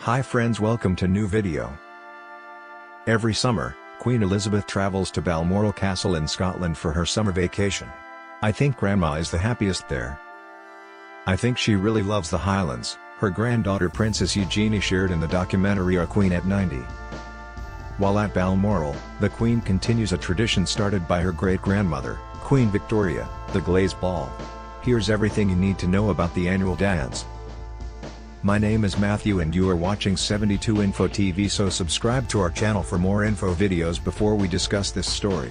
Hi friends, welcome to new video. Every summer, Queen Elizabeth travels to Balmoral Castle in Scotland for her summer vacation. I think Grandma is the happiest there. I think she really loves the Highlands, her granddaughter Princess Eugenie shared in the documentary A Queen at 90. While at Balmoral, the Queen continues a tradition started by her great-grandmother, Queen Victoria, the Glaze Ball. Here's everything you need to know about the annual dance. My name is Matthew and you are watching 72 Info TV, so subscribe to our channel for more info videos before we discuss this story.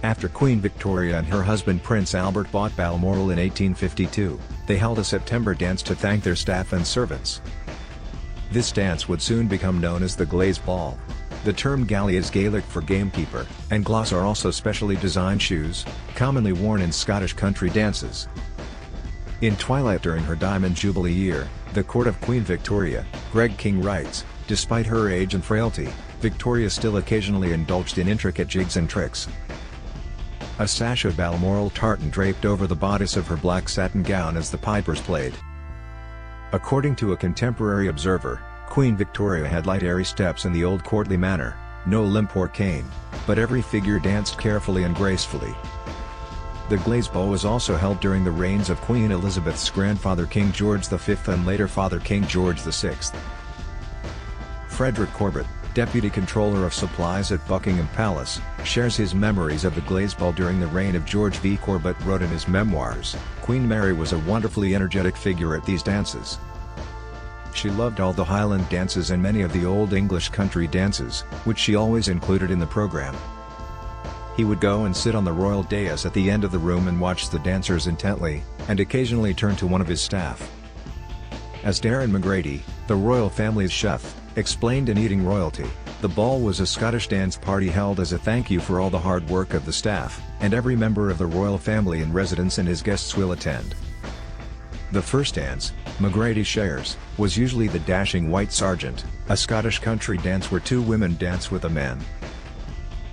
After Queen Victoria and her husband Prince Albert bought Balmoral in 1852, they held a September dance to thank their staff and servants. This dance would soon become known as the Glaze Ball. The term galley is Gaelic for gamekeeper, and glass are also specially designed shoes, commonly worn in Scottish country dances. In twilight during her Diamond Jubilee year, the court of Queen Victoria, Greg King writes, despite her age and frailty, Victoria still occasionally indulged in intricate jigs and tricks. A sash of Balmoral tartan draped over the bodice of her black satin gown as the pipers played. According to a contemporary observer, Queen Victoria had light airy steps in the old courtly manner, no limp or cane, but every figure danced carefully and gracefully. The Glaze Ball was also held during the reigns of Queen Elizabeth's grandfather King George V and later father King George VI. Frederick Corbett, Deputy Controller of Supplies at Buckingham Palace, shares his memories of the Glaze Ball during the reign of George V. Corbett wrote in his memoirs, Queen Mary was a wonderfully energetic figure at these dances. She loved all the Highland dances and many of the old English country dances, which she always included in the program. He would go and sit on the royal dais at the end of the room and watch the dancers intently, and occasionally turn to one of his staff. As Darren McGrady, the royal family's chef, explained in Eating Royalty, the ball was a Scottish dance party held as a thank you for all the hard work of the staff, and every member of the royal family in residence and his guests will attend. The first dance, McGrady shares, was usually the Dashing White Sergeant, a Scottish country dance where two women dance with a man.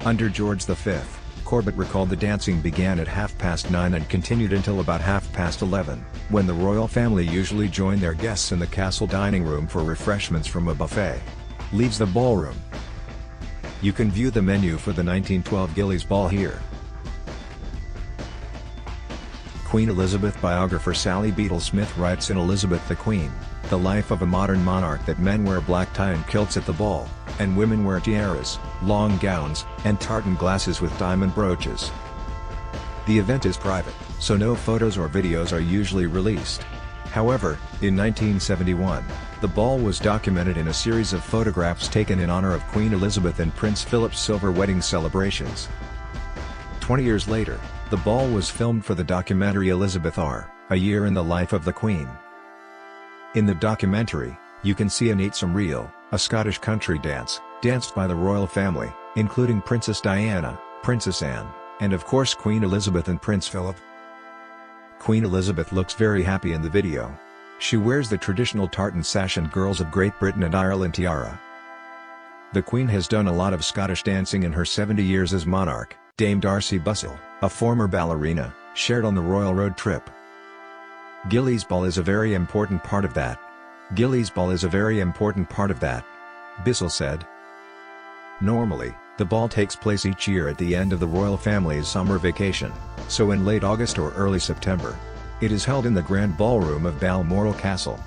Under George V, Corbett recalled the dancing began at 9:30 and continued until about 11:30, when the royal family usually joined their guests in the castle dining room for refreshments from a buffet. Leaves the ballroom. You can view the menu for the 1912 Ghillies Ball here. Queen Elizabeth biographer Sally Beadle Smith writes in Elizabeth the Queen, the life of a modern monarch, that men wear black tie and kilts at the ball, and women wear tiaras, long gowns, and tartan glasses with diamond brooches. The event is private, so no photos or videos are usually released. However, in 1971, the ball was documented in a series of photographs taken in honor of Queen Elizabeth and Prince Philip's silver wedding celebrations. 20 years later, the ball was filmed for the documentary Elizabeth R., A Year in the Life of the Queen. In the documentary, you can see an Some Reel, a Scottish country dance, danced by the royal family, including Princess Diana, Princess Anne, and of course Queen Elizabeth and Prince Philip. Queen Elizabeth looks very happy in the video. She wears the traditional tartan sash and Girls of Great Britain and Ireland tiara. The Queen has done a lot of Scottish dancing in her 70 years as monarch, Dame Darcy Bussell, a former ballerina, shared on the royal road trip. Ghillies Ball is a very important part of that. Ghillies Ball is a very important part of that, Bissell said. Normally, the ball takes place each year at the end of the royal family's summer vacation, so in late August or early September. It is held in the Grand Ballroom of Balmoral Castle,